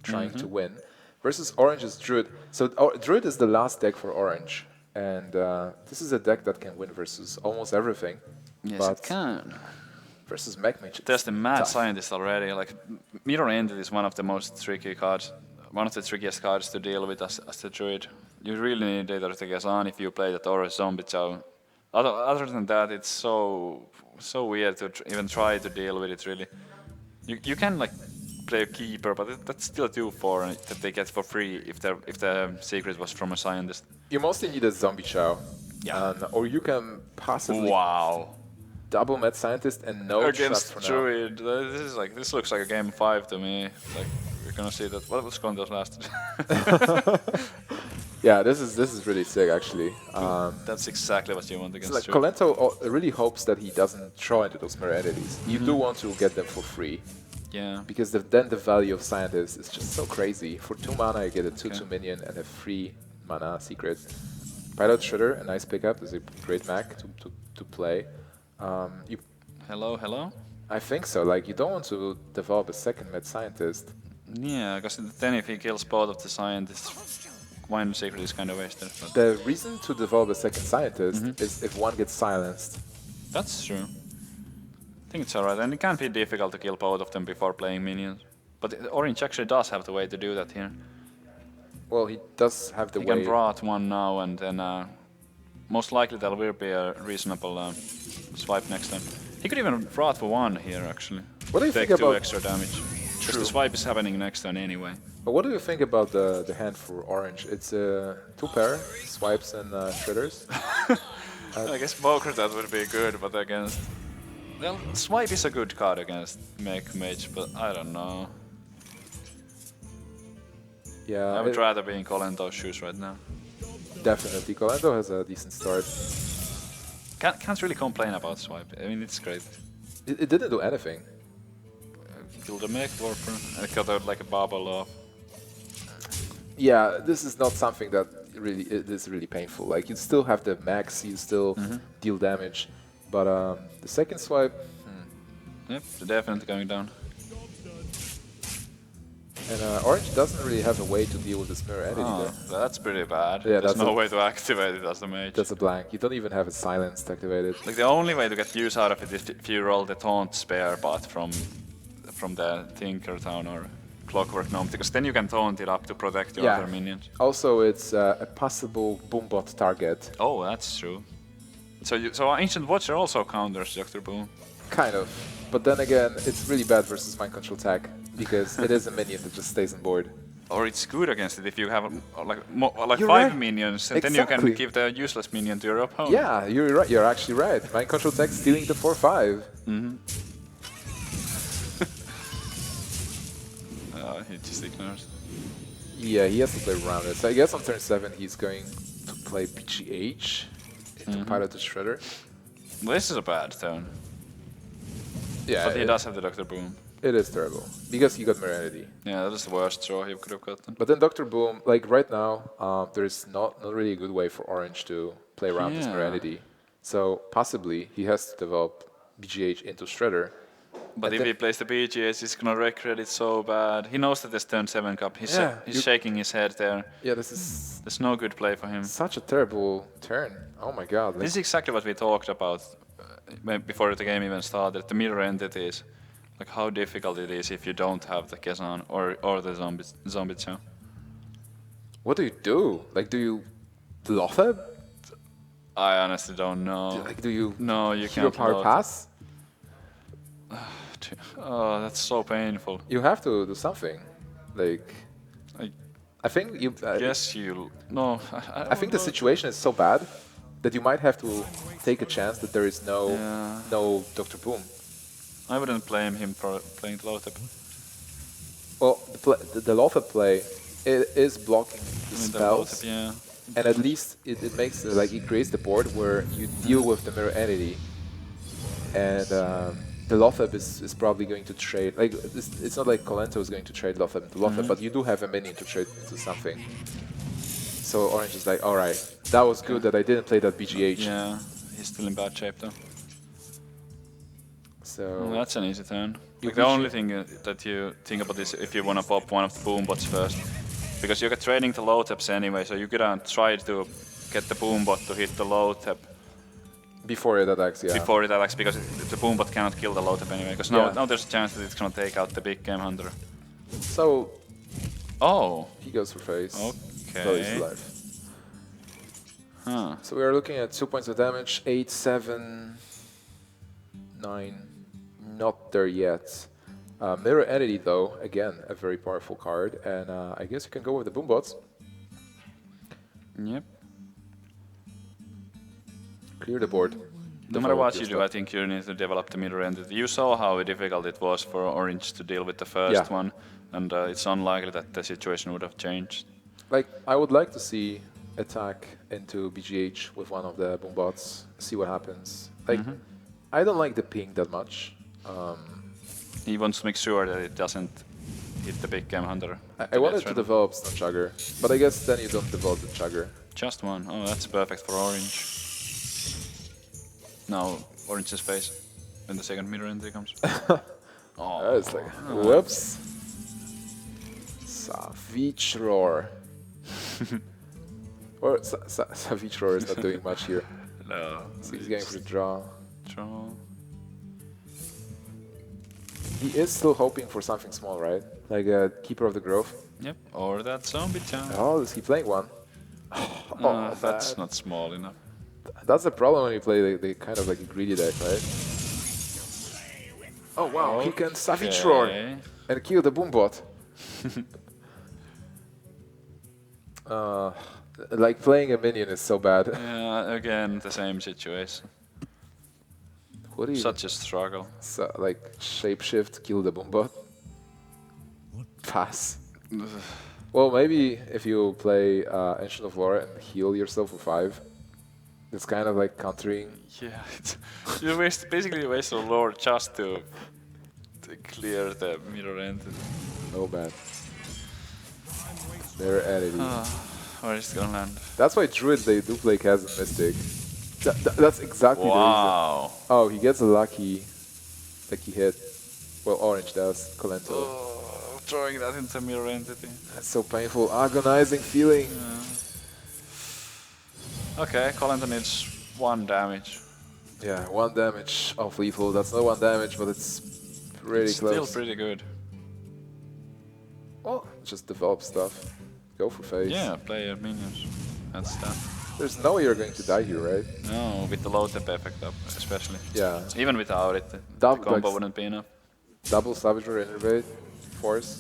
trying to win, versus Orange's Druid. So Druid is the last deck for Orange, and this is a deck that can win versus almost everything. Yes, but it can. versus Mech Mage. There's the mad tough. scientist already. Like Mirror Entity is one of the most tricky cards, one of the trickiest cards to deal with as the druid. You really need either the Gazan if you play that or a zombie chow. Other than that, it's so weird to even try to deal with it. Really, you can like play a keeper, but that's still 2/4 that they get for free if the secret was from a scientist. You mostly need a zombie chow. Yeah. Or you can possibly Wow. double Mad Scientist and no trap Against for now. druid, this looks like a game 5 to me. Like we're gonna see that. What was Kondo's last? Yeah, this is really sick actually. That's exactly what you want against Like druid. Kolento really hopes that he doesn't draw into those mirror entities. You do want to get them for free. Yeah. Because then the value of Scientist is just so crazy. For 2 mana, you get a 2/2 minion and a 3 mana secret. Pilot Shredder, a nice pickup. Is a great mech to play. You, Hello. I think so. Like you don't want to develop a second Mad Scientist. Yeah, because then if he kills both of the scientists, one secret is kind of wasted. But The reason to develop a second Scientist is if one gets silenced. that's true. I think it's alright, and it can be difficult to kill both of them before playing minions. But Orange actually does have the way to do that here. Well, he does have the He way. can Wrath one now, and then most likely there will be a reasonable swipe next time. He could even Wrath for 1 here, actually. What do you Take think 2 about? extra damage. Because True. the swipe is happening next turn anyway. But what do you think about the hand for Orange? It's 2 pair swipes and shredders. I guess Boker that would be good, but against... Well, swipe is a good card against Mech Mage, but I don't know. Yeah, I would rather be in Kolento's shoes right now. definitely. Kolento has a decent start. Can't really complain about swipe. I mean, it's great. It didn't do anything. Kill the Mech Warper. I got out like a bubble off. Yeah, this is not something that really is really painful. Like you still have the max, you still deal damage, but the second swipe, Yep, they're definitely going down. and Orange doesn't really have a way to deal with this mirror entity. Oh, There. that's pretty bad. Yeah, There's that's no a- way to activate it as the mage. That's a blank. You don't even have a silence activated. Like the only way to get use out of it is if you roll the taunt spare bot from the Tinker Town or Clockwork Gnome, because then you can taunt it up to protect your Yeah. other minions. Also, it's a possible boombot target. Oh, that's true. So Ancient Watcher also counters Dr. Boom. Kind of. But then again, it's really bad versus Mind Control Tag, because it is a minion that just stays on board. Or it's good against it if you have like You're 5 right. minions, and then you Exactly. can give the useless minion to your opponent. Yeah, you're right. You're actually right. Mind Control Tag stealing the 4/5. He just ignores. Yeah, he has to play around it. So I guess on turn 7 he's going to play PGH into Pilot the Shredder. Well, this is a bad turn, Yeah, but he does have the Dr. Boom. it is terrible. Because he got Mirror Entity. Yeah, that is the worst draw he could have gotten. But then Dr. Boom, like right now, there's not really a good way for Orange to play around this Mirror Yeah. Entity. So possibly he has to develop BGH into Shredder. But And if then- he plays the BGS, he's gonna regret it so bad. He knows that there's turn 7 cup. He's Yeah, shaking his head there. Yeah, this is There's no good play for him. such a terrible turn. Oh my god. Like, This is exactly what we talked about before the game even started. The mirror entities, like how difficult it is if you don't have the Kezan or the zombie chow. what do you do? Like, do you Lothab? I honestly don't know. Like, do you No, you Hero can't. Power load. Pass? Oh, that's so painful. You have to do something. Like, I I think you. guess you. No, I think the situation is so bad that you might have to take a chance that there is no Yeah. no Dr. Boom. I wouldn't blame him for playing Lothab. Well, the Lothab play it is blocking the I mean, the spells, Lothab, yeah. and at least it makes like it creates the board where you deal with the mirror entity, and the Lothab is probably going to trade. Like it's not like Kolento is going to trade Lothab into Lothab, but you do have a minion to trade into something. So Orange is like, all right, that was good that I didn't play that BGH. Yeah, he's still in bad shape though. So Well, that's an easy turn. You Like, the wish only you- thing that you think about is if you want to pop one of the boom bots first. Because you get trading the low taps anyway, so you could try to get the boom bot to hit the low tap. Before it attacks, yeah. before it attacks, because the Boombot cannot kill the low tap anyway. Because Yeah. now there's a chance that it's gonna take out the big game hunter. So Oh, he goes for face. okay. Though he's alive. Huh. So we are looking at 2 points of damage, 8, 7, 9. Not there yet. Mirror Entity, though, again, a very powerful card, and I guess you can go with the Boombots. Yep. Clear the board. No matter Develop what your you do, stuff. I think you need to develop the mirror entity. You saw how difficult it was for Orange to deal with the first Yeah. one, and it's unlikely that the situation would have changed. Like, I would like to see attack into BGH with one of the Boombots, see what happens. Like, I don't like the ping that much. He wants to make sure that it doesn't hit the big game hunter. I wanted to develop Stun Chugger, but I guess then you don't develop the Chugger. Just one. Oh, that's perfect for Orange. Now Orange's face when the second mirror entry comes. Oh, It's like, whoops. Savage Roar. Or Savage Roar is not doing much here. no. So he's going for the draw. Draw. He is still hoping for something small, right? Like a Keeper of the Grove. Yep. Or that zombie town. Oh, is he playing one? That's not small enough. That's the problem when you play the kind of like a greedy deck, right? Oh wow, he can Savage Roar Okay. and kill the Boombot. Like playing a minion is so bad. Yeah, again the same situation. What do you Such a struggle. so, like shapeshift, kill the Boombot? Pass. Well, maybe if you play Ancient of Lore and heal yourself for 5, it's kind of like countering. Yeah, you basically waste a lore just to clear the mirror entity. No bad. They're entity. Where is it gonna land? That's why Druids, they do play Chasm Mystic. That's exactly the reason. Wow. Oh, he gets a lucky hit. Well, Orange does. Kolento. Oh, throwing that into mirror entity. That's so painful. Agonizing feeling. Okay, Kolento needs 1 damage. Yeah, 1 damage off lethal. That's not 1 damage, but it's pretty Still close. pretty good. Well, just develop stuff. Go for face. Yeah, play your minions. That's that. There's no way you're going to die here, right? No, with the low tap effect up, especially. Yeah. Even without it, the Double- combo like- wouldn't be enough. Double Savager Innervate. Force.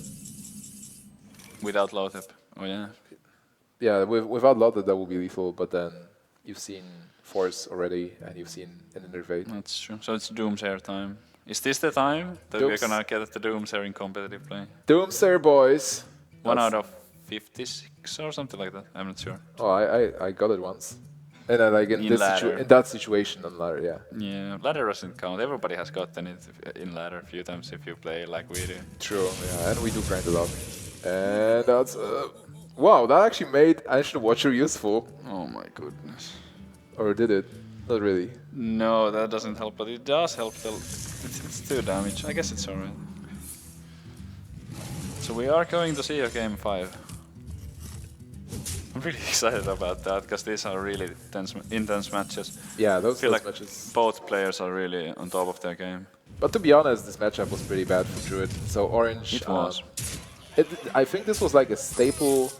Without low tap. Oh yeah. Yeah, without Lotta that will be lethal, but then you've seen Force already, and you've seen an Innervate. That's true. So it's Doomsayer time. Is this the time that we're Dooms- gonna get the Doomsayer in competitive play? Doomsayer, boys! 1 That's- out of 56 or something like that. I'm not sure. Oh, I got it once. And then like In in ladder. that situation on ladder, yeah. Yeah, ladder doesn't count. Everybody has gotten it in ladder a few times if you play like we do. True, yeah, and we do grind a lot. And that's wow, that actually made Ancient Watcher useful. Oh my goodness. Or did it? Not really. No, that doesn't help, but it does help. It's 2 damage. I guess it's alright. So we are going to see a game 5. I'm really excited about that because these are really intense matches. Yeah, those I feel like matches. both players are really on top of their game. But to be honest, this matchup was pretty bad for Druid. So Orange. It was. I think this was like a staple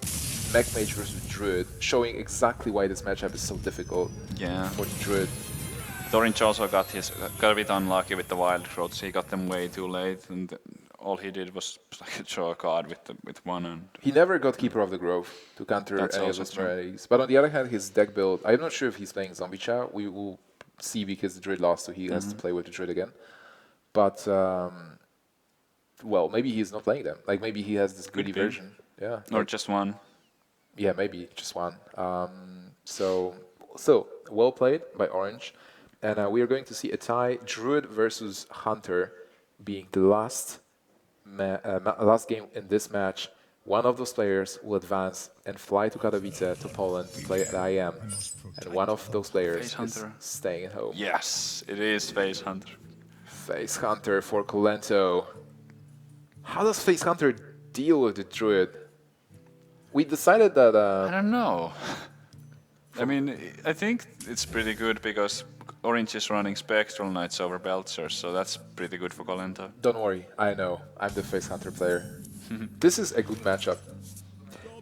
Mech Mage versus Druid, showing exactly why this matchup is so difficult Yeah. for the Druid. Orange also got a bit unlucky with the wild growths. He got them way too late, and all he did was like draw a card with 1 and He never got Keeper of the Grove to counter That's any of also those true. varieties. But on the other hand, his deck build, I'm not sure if he's playing Zombie Chow. We will see because the Druid lost, so he has to play with the Druid again. But, well, maybe he's not playing them. Like, maybe he has this greedy be. version. Yeah. or just 1. Yeah, maybe just 1. So well played by Orange. And we are going to see a tie, Druid versus Hunter, being the last game in this match. One of those players will advance and fly to Katowice, to Poland, to play at IM. And one of those players Face is Hunter. staying at home. Yes, it is Face Hunter. Face Hunter for Kolento. How does Face Hunter deal with the Druid? We decided that... I don't know. I mean, I think it's pretty good because Orange is running Spectral Knights over Belchers, so that's pretty good for Kolento. Don't worry, I know. I'm the Face Hunter player. This is a good matchup.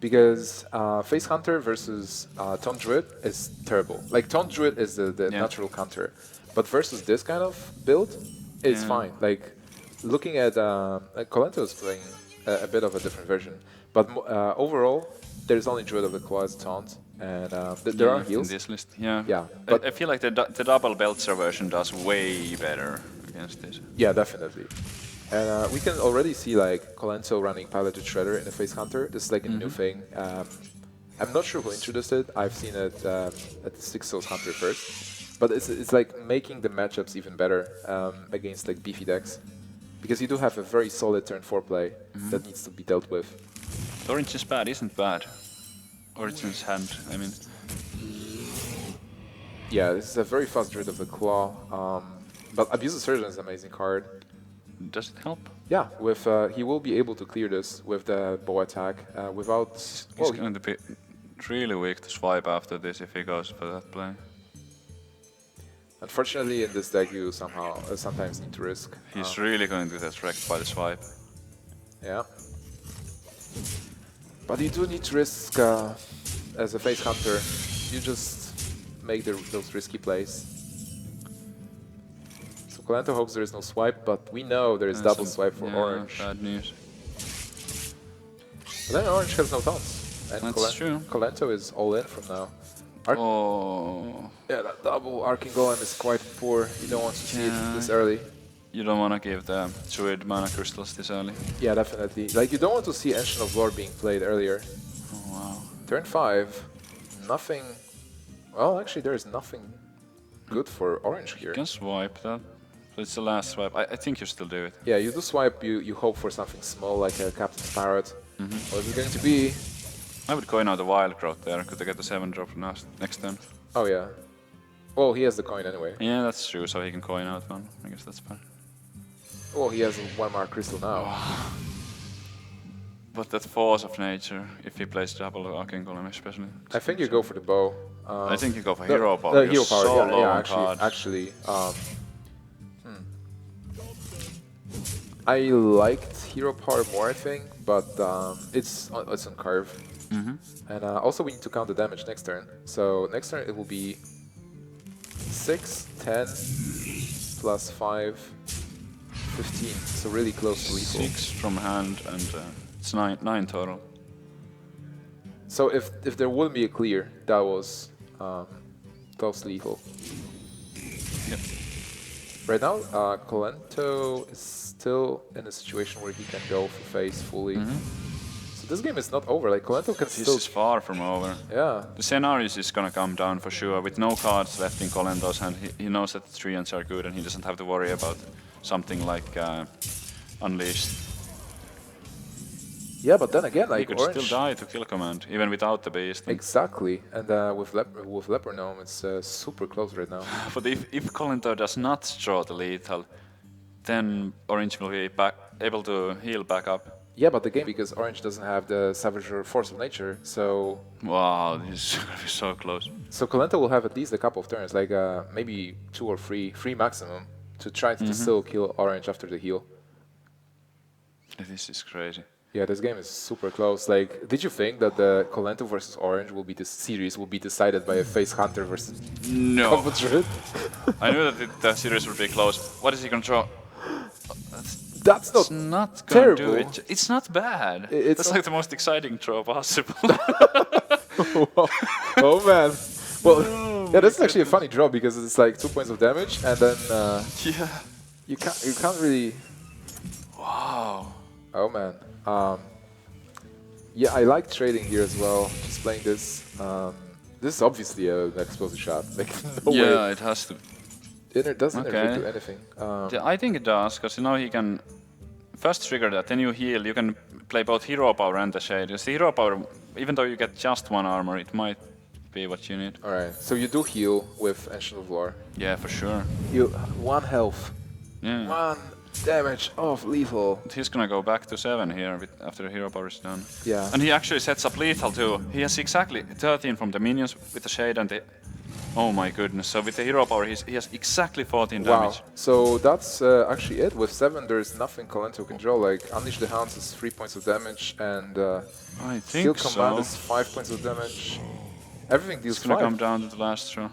Because Face Hunter versus Taunt Druid is terrible. Like, Taunt Druid is the natural counter. But versus this kind of build, it's fine. Like, looking at Kolento is playing a bit of a different version. But overall, there's only Druid of the Claw as Taunt. And there are heals. In this list, yeah. But I feel like the double Belcher version does way better against this. Yeah, definitely. And we can already see like Kolento running Piloted Shredder in a Face Hunter. This is like a new thing. I'm not sure who introduced it. I've seen it at the Six Souls Hunter first. But it's like making the matchups even better against like beefy decks. Because you do have a very solid turn 4 play that needs to be dealt with. Origin's bad isn't bad. Origin's hand, I mean. Yeah, this is a very fast Druid of the Claw. But Abusive Surgeon is an amazing card. Does it help? Yeah, with he will be able to clear this with the bow attack without... He's going to be really weak to swipe after this if he goes for that play. Unfortunately, in this deck, you sometimes need to risk. He's really going to get wrecked by the swipe. Yeah. But you do need to risk as a Face Hunter. You just make those risky plays. So Kolento hopes there is no swipe, but we know there is double swipe for Orange. Bad news. But then Orange has no taunts. And That's true. Kolento is all in from now. Oh. Yeah, that double Arcing Golem is quite poor. You don't want to see it this early. You don't want to give the Druid mana crystals this early. Yeah, definitely. Like, you don't want to see Ancient of Lore being played earlier. Oh, wow. Turn 5, nothing... Well, actually, there is nothing good for Orange here. You can swipe that. So it's the last swipe. I think you still do it. Yeah, you do swipe, you hope for something small like a Captain's Parrot. What is it going to be? I would coin out the Wild Growth there. Could I get the 7-drop next turn? Oh, yeah. Well, he has the coin anyway. Yeah, that's true, so he can coin out one. I guess that's fine. Well, he has a 1 crystal now. But that Force of Nature, if he plays double Arcane Golem especially. I think you go for the bow. I think you go for Hero Power. Hero Power, so yeah, low yeah, on cards. actually. I liked Hero Power more, I think, but it's on curve. And also we need to count the damage next turn. So next turn it will be 6, 10, plus 5, 15. So really close to lethal. 6 from hand and it's 9 total. So if there wouldn't be a clear, that was close to lethal. Yep. Right now, Kolento is still in a situation where he can go for face fully. So this game is not over. Like Kolento can This still. is far from over. Yeah. The scenarios is gonna come down for sure. With no cards left in Kolento's hand, he knows that the 3-ends are good and he doesn't have to worry about something like Unleashed. Yeah, but then again, like He could Orange. still die to kill command, even without the beast. Exactly, and with Leper Gnome, it's super close right now. But if Kolento does not draw the lethal, then Orange will be able to heal back up. Yeah, but the game, because Orange doesn't have the Savage or Force of Nature, so... Wow, this is gonna be so close. So Kolento will have at least a couple of turns, like maybe 2 or 3 maximum, to try to still kill Orange after the heal. This is crazy. Yeah, this game is super close. Like, did you think that the Kolento versus Orange will be this series will be decided by a Face Hunter versus No. Combo Druid? I knew that the series would be close. What is he gonna draw? That's It's not not gonna terrible. do it. It's not bad. It's That's like the most exciting draw possible. Oh man. Well, yeah, that's actually a funny draw because it's like 2 points of damage, and then Yeah. you can't really. Wow. Oh man. Yeah, I like trading here as well. Just playing this. This is obviously an explosive shot. Like no way. Yeah, it has to. It doesn't Okay. do anything. I think it does, because he can first trigger that, then you heal. You can play both Hero Power and the Shade. Because the Hero Power, even though you get just 1 armor, it might be what you need. All right. So you do heal with Ancient of Lore. Yeah, for sure. You 1 health, Yeah. 1 damage of lethal. He's gonna go back to 7 here after the Hero Power is done. Yeah. And he actually sets up lethal too. He has exactly 13 from the minions with the Shade and the Oh my goodness. So with the hero power, he has exactly 14 Wow. damage. So that's actually it. With 7, there's nothing Kolento can draw. Like, Unleash the Hounds is 3 points of damage, and I Steel think Command so. is 5 points of damage. Everything deals It's gonna 5. come down to the last throw.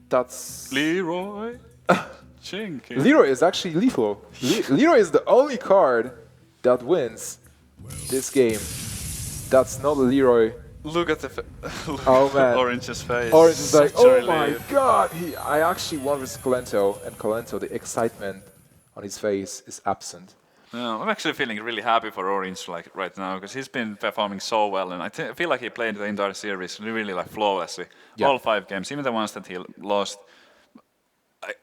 That's... Leroy. Chinky. Leroy is actually lethal. Leroy is the only card that wins this game. That's not Leroy. Look at the Oh man. Orange's face. Orange is like, Such a oh my relief. god! I actually won versus Kolento, and Kolento, the excitement on his face is absent. No, I'm actually feeling really happy for Orange like right now because he's been performing so well, and I feel like he played the entire series really like flawlessly. Yeah. All 5 games, even the ones that he lost.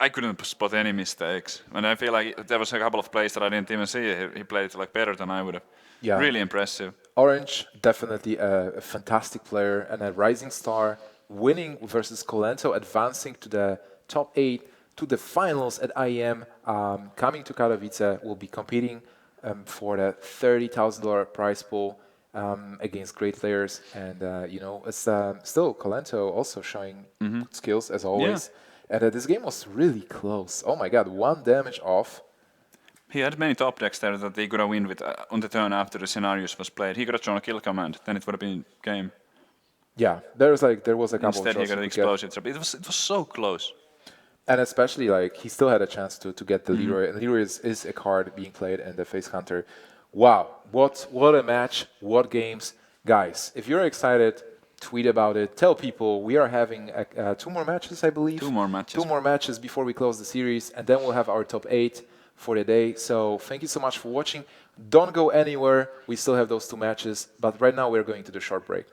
I couldn't spot any mistakes, and I feel like there was a couple of plays that I didn't even see. He played like better than I would have. Yeah. Really impressive. Orange, definitely a fantastic player and a rising star, winning versus Kolento, advancing to the top 8, to the finals at IEM, coming to Katowice, will be competing for the $30,000 prize pool against great players. And, you know, it's still Kolento also showing good skills as always. Yeah. And this game was really close. Oh my god, 1 damage off. He had many top decks there that he could have win with on the turn after the scenarios was played. He could have drawn a kill command, then it would have been game. Yeah, there was a couple Instead of he draws got an could get. explosive trap. It was so close. And especially, like, he still had a chance to get the Leroy. And Leroy is a card being played in the face counter. Wow, what a match, what games. Guys, if you're excited, tweet about it. Tell people we are having 2 more matches, I believe. 2 more matches. 2 more matches before we close the series. And then we'll have our top 8 for the day. So thank you so much for watching. Don't go anywhere. We still have those 2 matches. But right now we're going to the short break.